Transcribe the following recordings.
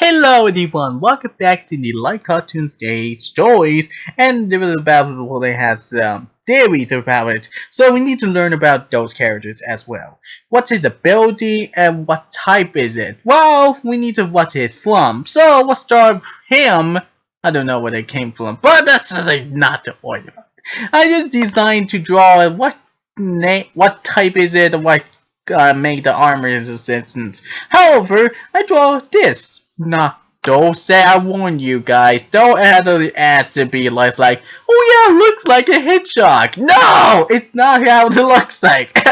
Hello everyone, welcome back to the Nightcartoon Day stories, and the about well, they has some theories about it, so we need to learn about those characters as well. What's his ability and what type is it? Well, we need to what he's from, so we'll start with him. I don't know where they came from, but that's not the point. I just designed to draw what type is it, what make the armor resistance. However, I draw this. Nah, don't say I warned you guys. Don't actually ask to be like, oh yeah, it looks like a hedgehog. No, it's not how it looks like.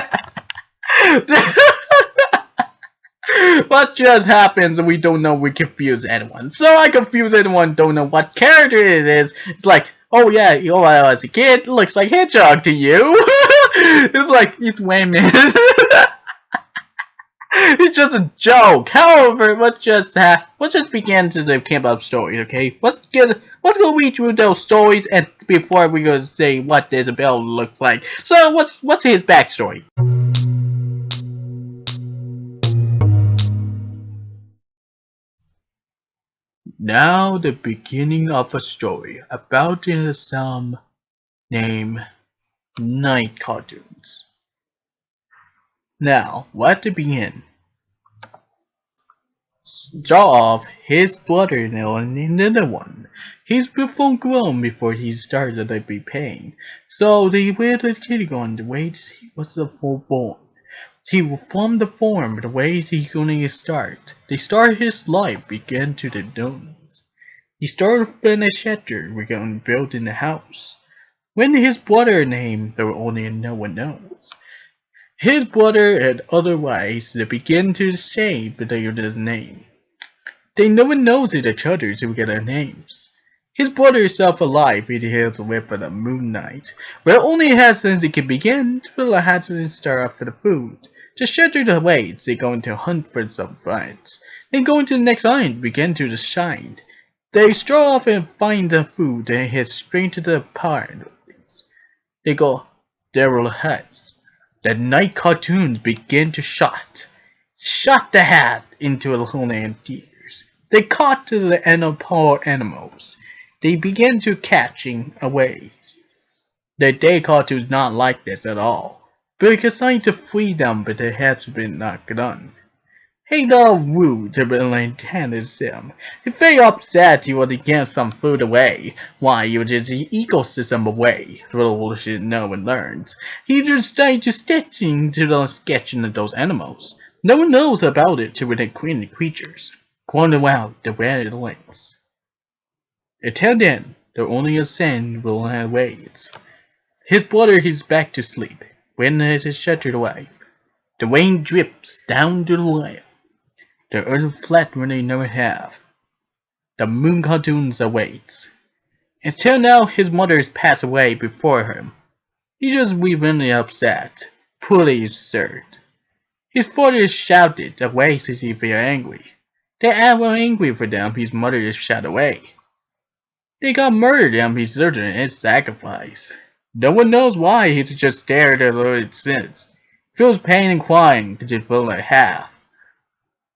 What just happens? We don't know. We confuse anyone. So I confuse anyone. Don't know what character it is. It's like, oh yeah, as a kid, it looks like hedgehog to you. It's like it's women. It's just a joke. However, let's just begin to the K-pop story, okay? Let's go read through those stories and before we go say what Isabel looks like. So what's his backstory? Now the beginning of a story about some named Nightcartoons. Now, what to begin? Draw off his brother-in-law and another one. He's full grown before he started to be paying, so they waited kindergarten the way he was the full born. He from the form the way he gonna start. They start his life began to the dunes. He started in a shelter we're gonna build in the house. When his brother named there only no one knows. His brother and otherwise they begin to say but they are his name. They no one knows each other to get their names. His brother is self-alive in the hills with the moonlight, where only has since he can begin to fill a hat and start off for the food. To shelter the waits, they go to hunt for some friends. Then go into the next island, begin to shine. They stroll off and find the food and head straight to the park. They go, there are huts. The night cartoons begin to shot the hat into the homeland tears. They caught to the poor animals. They began to catching away. The Daycartoon is not like this at all. Because trying to free them, but it has been not done. He got rude to intended him. He very upset he would give some food away. Why you just the ecosystem away. Little should know and learns. He just started to stitching to the sketching of those animals. No one knows about it to the queen creatures. Pointed out the red links. Until then, the only a sin will have waits. His brother is back to sleep. When it is shuttered away, the rain drips down to the well. The earth flat when they never have. The moon cartoons awaits. Until now his mother has passed away before him. He just really upset, poorly absurd. His father shouted away since he felt angry. They were angry for them his mother is shot away. They got murdered and his surgeon and sacrifice. No one knows why he's just there to learn it since. Feels pain and crying to feel like half.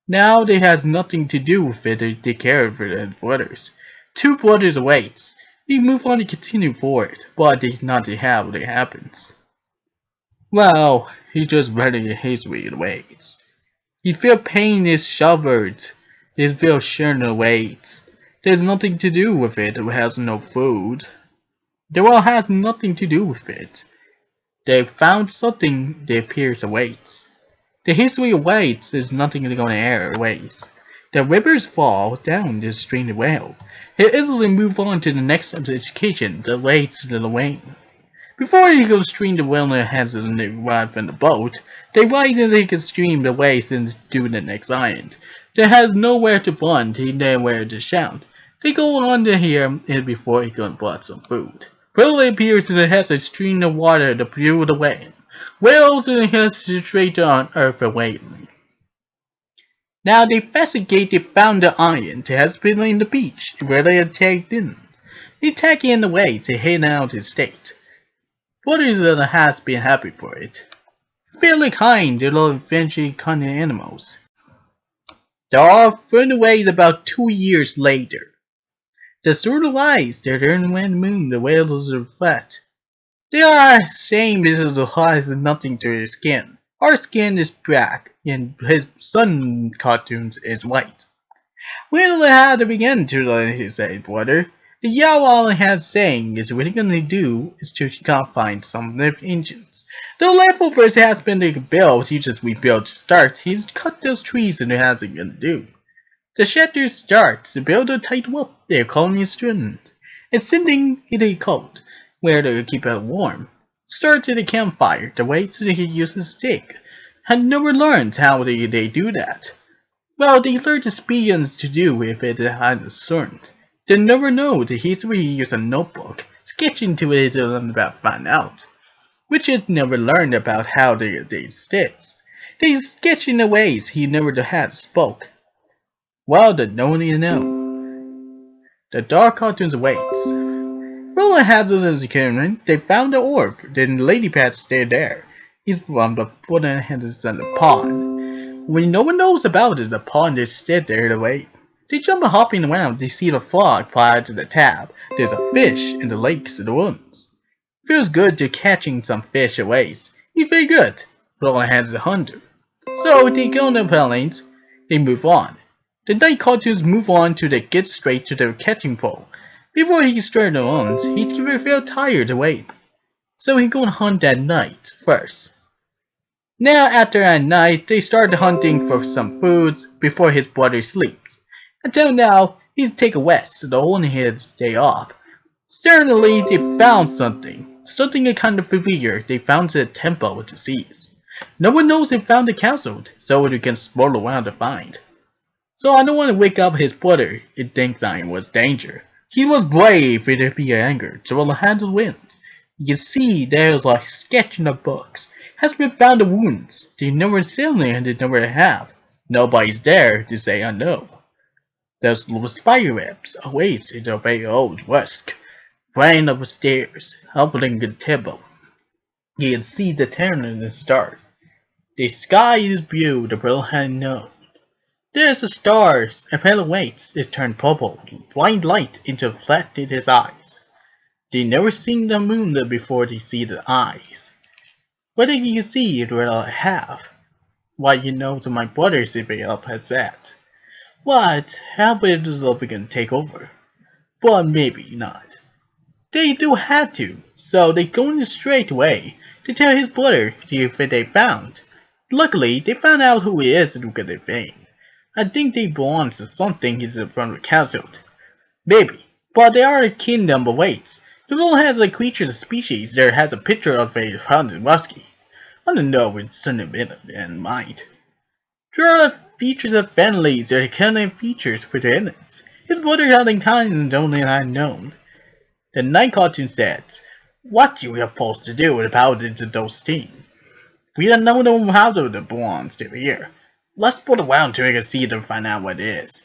Now they has nothing to do with it to take care of their brothers. Two brothers awaits. They move on to continue forward, but it's not to have what happens. Well, he just ready his way awaits. He feel pain is shovered. He feel sharing awaits. There's nothing to do with it. It has no food. The world has nothing to do with it. They found something that appears awaits. The history awaits is nothing going to air awaits. The rivers fall down the stream well. He easily move on to the next education that waits to the rain. Before he goes stream the well in the hands of the ride from the boat, they ride and they can stream the waves and do the next island. They has nowhere to run, they nowhere to shout. They go on to here and before he can brought some food. Finally appears and it has a stream of water to fuel the way. Whales and has straight on earth awaiting. Now they investigate they found the island that has been in the beach where they attacked in. They attack in the way to head out to state. Brothers has been happy for it. Fairly kind to the eventually cunning animals. They are thrown away about 2 years later. The sort of eyes that turn when the moon the whales reflect. They are saying this has nothing to their skin. Our skin is black, and his sun cartoons is white. We don't know how to begin to learn his brother. The Yao has saying is what he's gonna do is to find some of the engines. The leftovers has been built, he just rebuilt to start. He's cut those trees and it has it gonna do. The shelter starts to build a tight wall. Their colony is strengthened. It's sending it a cold, where to keep it warm. Start to the campfire, the way to use a stick. Had never learned how they do that. Well, they learned experience to do if it had concerned. They never know the history use a notebook, sketching to it to learn about find out. Which is never learned about how they steps. They sketch in the ways he never had spoke. Well, the no one you know. The dark cartoons waits. Roland has a determined. They found the orb. Then Lady Pat stayed there. He's from the foot and hands on the pond. When no one knows about it, the pond is still there to wait. They jump hopping around. They see the frog fly to the tap. There's a fish in the lakes and the woods. Feels good to catching some fish away. He's very good. Roland has a hunter. So they go on the planes. They move on. The night cartoons move on to the get straight to the catching pole. Before he started on, he felt tired to wait. So he gonna hunt that night first. Now after that night, they start hunting for some foods before his brother sleeps. Until now, he's taken west, so the whole his day off. Suddenly, they found something. Something a kind of familiar. They found the temple to see. No one knows they found the castle, so they can explore around to find. So I don't want to wake up his brother. It thinks I was danger. He was brave in be anger, so will handle wind. You see, there's a sketch in the books. Has been found the wounds. They never seen it and they never have. Nobody's there to say I know. There's little spider webs awaits in the very old Rusk. Flying up the stairs, helping the table. You can see the turn in the start. The sky is blue, the world had known. There's the stars, and pale waits is turned purple, blind light into flat in his eyes. They never seen the moon before they see the eyes. What did you see it will have? Why you know to my brothers if it up has that. What? How about this love can take over? But maybe not. They do have to, so they go straight away to tell his brother if they found. Luckily, they found out who he is and look at their fame. I think they belong to something he's from the castle. Maybe, but they are a kingdom of weights. The world has a creature species that has a picture of a haunted muskie. I don't know if it's something in mind. There are features of families that can have features for the innings. His brother having kinds only unknown. The night cartoon says, what you are supposed to do about it to those teams. We don't know how to belongs to here. Let's put around till we can see to find out what it is.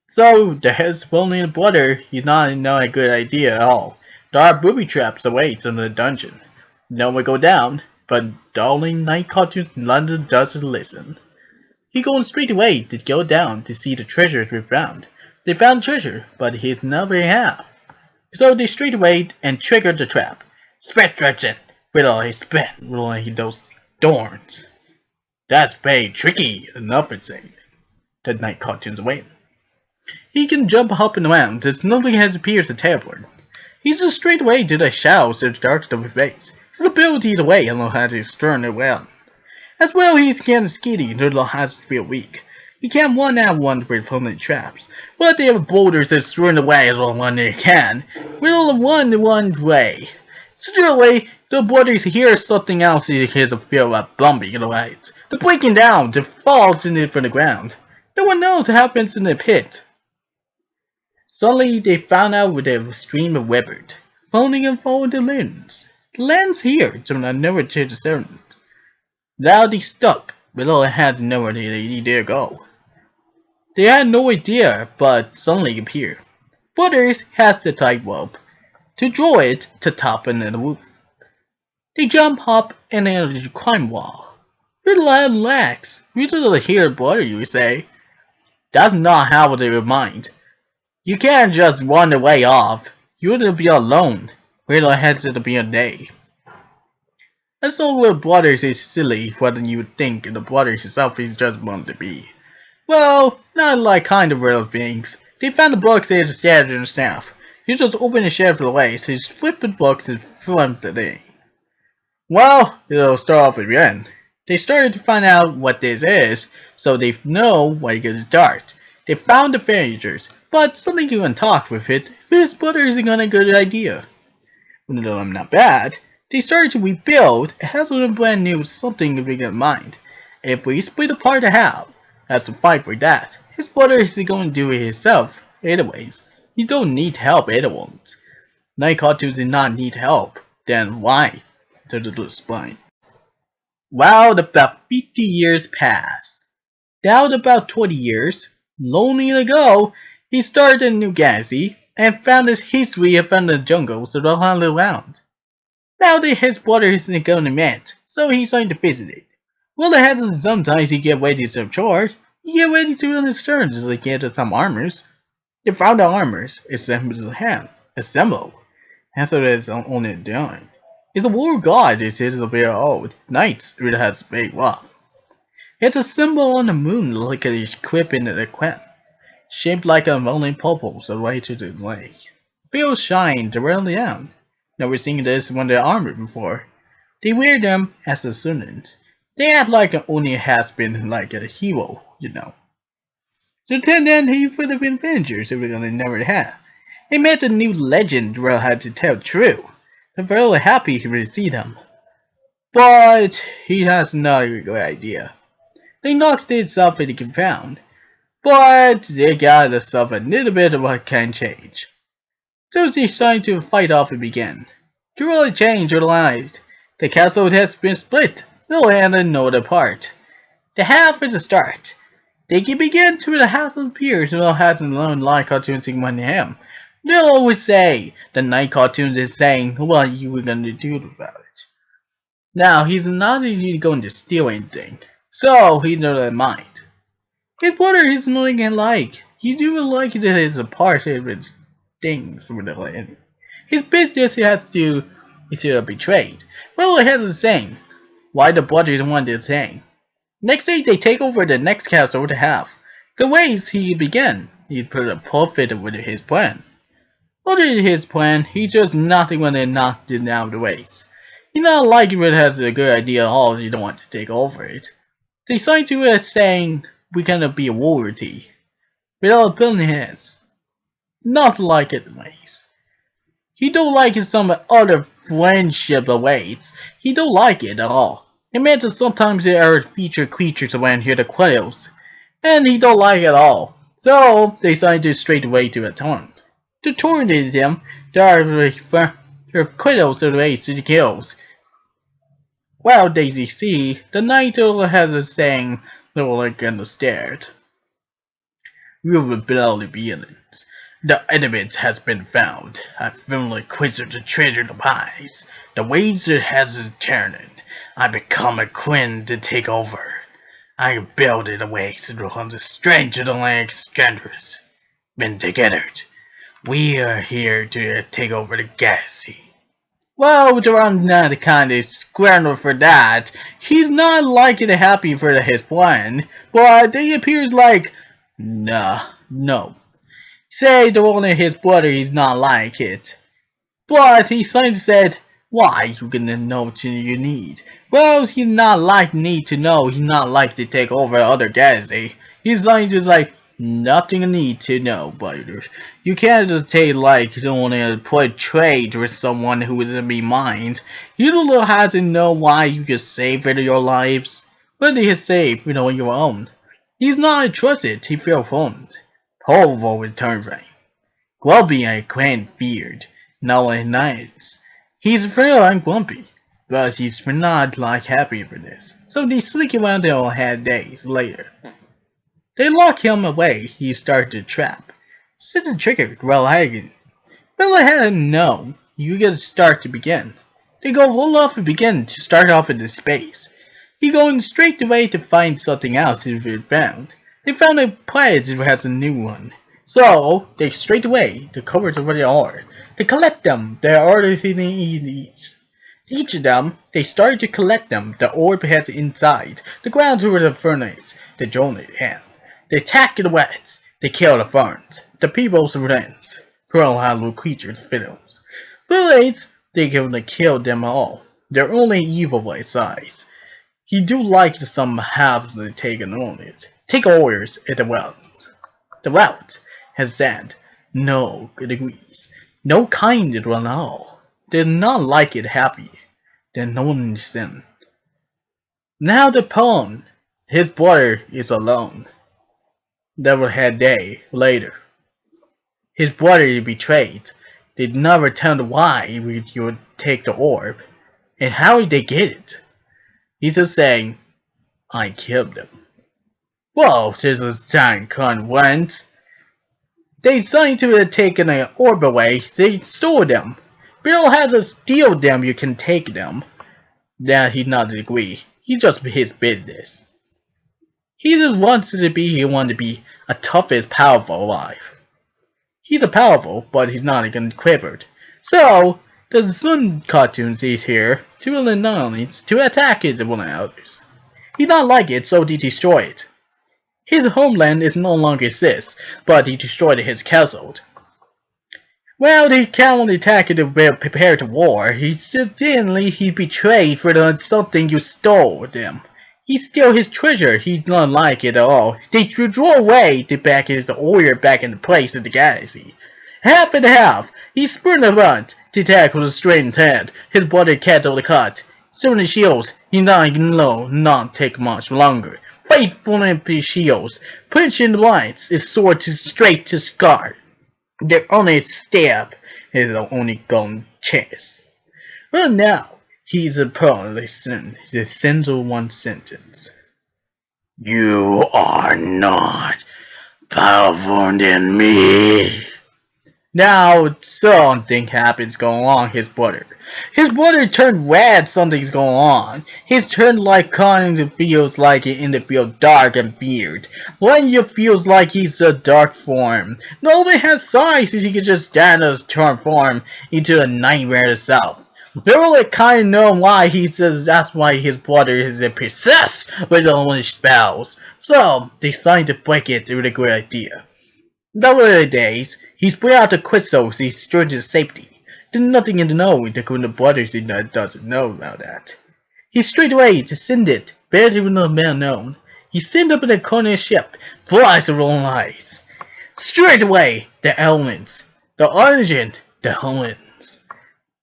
So, the head's only brother, he's not a good idea at all. There are booby traps await in the dungeon. No one go down, but the only night cartoons in London doesn't listen. He goes straight away to go down to see the treasure we found. They found treasure, but he's never have. So they straight away and triggered the trap. Spit Dredgen! With all his spit, with all those thorns. That's very tricky enough for saying. The night cartoon's away. He can jump hopping around as nothing has appeared to teleport. He's just straight away to the shadows of the dark of his face. The ability to way alone has his turn around. As well he can skitty little has to feel weak. He can't run out one with permanent traps, but they have boulders that thrown away as long as they can. With only one way. Suddenly, the brothers hear something else in his feel of bumping away. The breaking down, the falls in it from the ground. No one knows what happens in the pit. Suddenly, they found out with a stream of webbed, falling and following the lens. The lens here, so I never to discern it. Now they stuck, but all had nowhere they dare go. They had no idea, but suddenly appeared. Brothers has the tightrope to draw it to top and the roof. They jump up and then climb wall. Relax, we don't hear brother, you say. That's not how they mind. You can't just run away off. You'll be alone. We'll have to be a day. And so the brothers is silly what you would think the brother himself is just born to be. Well, not like kind of real things. They found the books they had scattered in the staff. You just open the shelf away, so you flip the books and flip the thing. Well, it'll start off again. They started to find out what this is, so they know where to start. They found the furnitures, but something you can talk with it. This brother isn't a good idea. Though I'm not bad, they started to rebuild and have a brand new something to in mind. If we split apart a half, that's a fight for that. His brother is going to do it himself, anyways. You don't need help, anyone. Nightcartoon did not need help. Then why? To the spine. Well, about 50 years passed. Now about 20 years, lonely ago, he started a new galaxy and found his history from the jungles all around. Now that his brother isn't going to meet, so he's going to visit it. Well, ahead sometimes he get ready to charge, he get ready to understand to get some armors. They found the armors, assembled the hand, assemble, and so that's on it done. It's a war god, it is a very old, knights it has big rough. It's a symbol on the moon like a equip in the equip, shaped like a rolling purple away to the lake. Feels shine directly down. Never seen this when they're armored before. They wear them as a student. They act like an only has been like a hero, you know. Lieutenant, he would have been Avengers if they never had. He met a new legend where I had to tell true. I'm very happy he would see them. But he has another good idea. They knocked itself in the confound. But they got themselves a little bit of what can change. So they decided to fight off and begin. To really change their lives. The castle has been split. No hand and no apart. The half is the start. They can begin to the house of peers who hasn't learned like cartoons in one him. They'll always say the Nightcartoon is saying what you were going to do about it. Now he's not really going to steal anything, so he doesn't mind. His brother is nothing like. He do like that it's a part of his things from the land. His business he has to is to betrayed. Well, it has the same. Why the brothers want the same. Next day they take over the next castle to have. The ways he began, he put a profit with his plan. Other than his plan, he just nothing when they knocked it out of the ways. He not like if it has a good idea at all, you don't want to take over it. They signed to it saying, we cannot be a royalty. Without building heads. Not like it ways. He don't like some other friendship awaits. He don't like it at all. It meant that sometimes there are featured creatures around here the quails. And he don't like it at all. So they decided straight away to return. To torment him, there are quails of the ways to the kills. While Daisy see, the knight has a saying that will like understand. We will below the beginnings. The element has been found. I firmly acquisition the treasure of the pies. The wager has returned. I become a queen to take over. I build it away to the strange to the land strangers. Been together. We are here to take over the galaxy. Well, I'm not kind of scrambled for that. He's not liking it happy for his plan, but it appears like, nah, no. Say the one of his brother he's not like it. But he said, why you gonna know what you need? Well, he's not like need to know, he's not like to take over other galaxy. He's like nothing you need to know, biters. You can't just take like only put trade with someone who isn't be mind. You don't know how to know why you can save it your lives. But he is safe, on your own. He's not trusted, he feels formed. Paul will return frame. Grumpy and Quinn feared, now at nights. He's very grumpy, but he's not like happy for this. So they sneak around their own head days later. They lock him away, he started to trap. Set the trigger while hanging. Well ahead no, you get to start to begin. They go roll off and begin to start off into space. He going straight away to find something else if it found. They found a place that has a new one. So they straight away the covers of where they are. They collect them. They are already each of them, they started to collect them. The orb has inside. The ground over the furnace. They join it hand. They attack the wets. They kill the ferns. The people's friends. Cruel hollow creatures fiddles. Bullets, they kill them all. They're only evil by size. He do like some have taken on it. Take orders at the well. The route has said no degrees. No kind at all. Did not like it happy. Then no one sin. Now the pawn, his brother is alone. Never had day later. His brother is betrayed. They never tell why he would take the orb. And how did they get it? He's just saying, I killed them. Well, this is time went. They decided to take an orb away. They stole them. Bill has to steal them. You can take them. That he not agree. He just his business. He just wants to be. He wants to be a toughest, powerful alive. He's a powerful, but he's not even quivered. So the Sun cartoons is here to announce to attack it one others. He not like it, so he destroy it. His homeland is no longer exists, but he destroyed his castle. Well, he can't attack it to prepare to war. He betrayed for the something you stole them. He steal his treasure. He's not like it at all. They draw away to back his warrior back into place in the galaxy. Half and half. He spurned the butt to attack with a straightened head. His body cat on the cut. Certain shields. He not take much longer. Faithful empty shields. Punch in the lights. His sword straight to scar. Their only stab is the only gone chance. Well, now he's a pro. Listen, the central one sentence. You are not powerful than me. Now something happens going on his brother. His brother turned red, something's going on. He's turned like kind of feels like it in the field dark and weird. When you feels like he's a dark form. Nobody has size, he can just stand us transform into a nightmare itself. They really kind of know why he says that's why his brother is possessed with only spells. So they decided to break it with a good idea. The early days, he spread out the crystals he stood his safety. There's nothing in the know the brothers doesn't know about that. He straight away to send it, better than the man known. He sent up in a corner ship, flies of own eyes. Straight away, the elements, the origin, the Helens.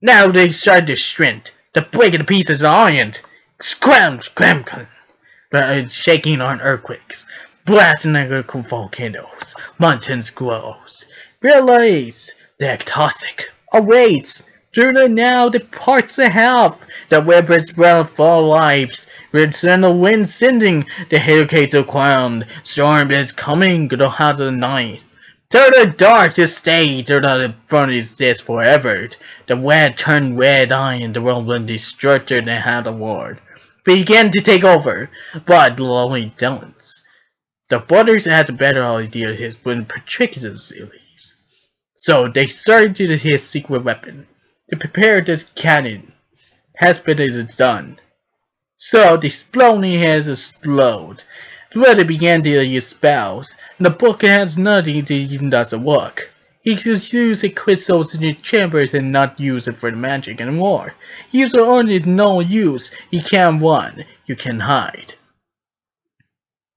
Now they start to strength, to break the pieces of iron. Scram, shaking on earthquakes. Blasting like volcanoes, mountains glows. Realize the toxic awaits. Through the now the parts they have. The weapons brown fall lives. Return the wind sending. The hurricanes are crowned. Storm is coming to the house of the night. Through the dark to stay. Through the furnace is forever. The red turned red iron. The world when destructed and had a war. Began to take over. But lonely don't. The brothers has a better idea of his particular series. So they started to his secret weapon. To prepare this cannon has been done. So the exploding has exploded. Where they began to use spells. The book has nothing to even doesn't work. He just use the crystals in the chambers and not use it for the magic anymore. Use it only is no use. You can't run. You can hide.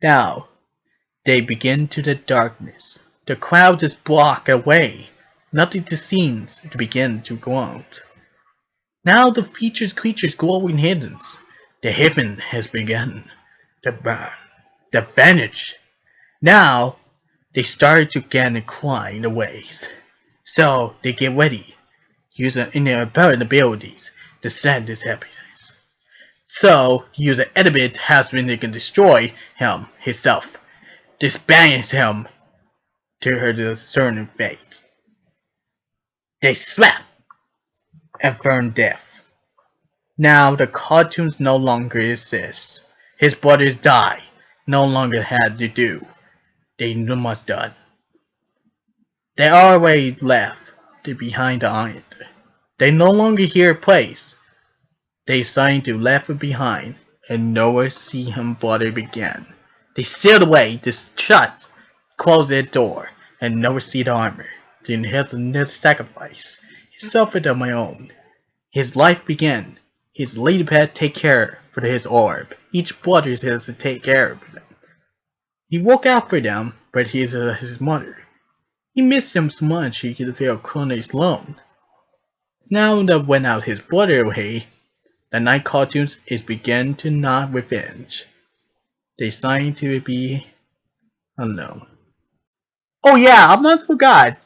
Now they begin to the darkness. The crowd is blocked away. Nothing to seems to begin to ground. Now the features creatures glowing hidden. The heaven has begun. The burn. The vanish. Now they start to get and cry in the ways. So they get ready. Using in their abilities to send this happiness. So use an element has been they can destroy him himself. Disbands him to her certain fate. They slap and burn death. Now the cartoons no longer exist. His brothers die. No longer had to do. They must done. They always left behind the island. They no longer hear a place. They signed to left behind, and nowhere see him brother again. They sealed away, just shut, closed their door, and never see the armor. Then has another sacrifice. He suffered on my own. His life began. His lady pet take care for his orb. Each brother has to take care of them. He woke out for them, but he is his mother. He missed them so much he could feel Kronos alone. Now that went out his brother away, the Nightcartoons is begin to not revenge. They sign to be unknown. Oh yeah, I almost forgot.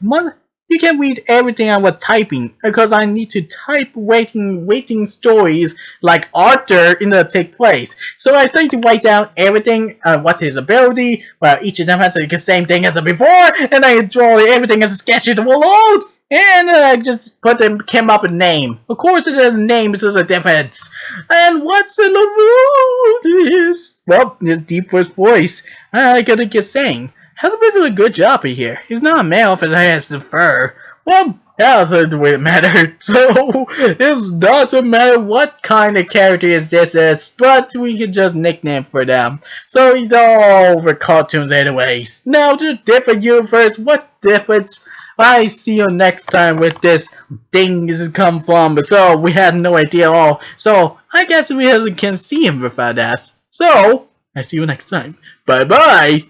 You can read everything I was typing because I need to type waiting stories like Arthur in the take place. So I started to write down everything, what's his ability, well each of them has the same thing as before, and I draw everything as a sketch in the world, and I just came up with a name. Of course the name is a difference. And what's in the world is, well, the deep voice, I gotta get saying. Has been doing a good job here. He's not a male if it has the fur. Well, that doesn't really matter. So, it doesn't matter what kind of character this is, but we can just nickname for them. So, it's all over cartoons anyways. Now, to different universe, what difference? I see you next time with this thing this has come from. So, we have no idea at all. So, I guess we can see him without that. So, I see you next time. Bye-bye!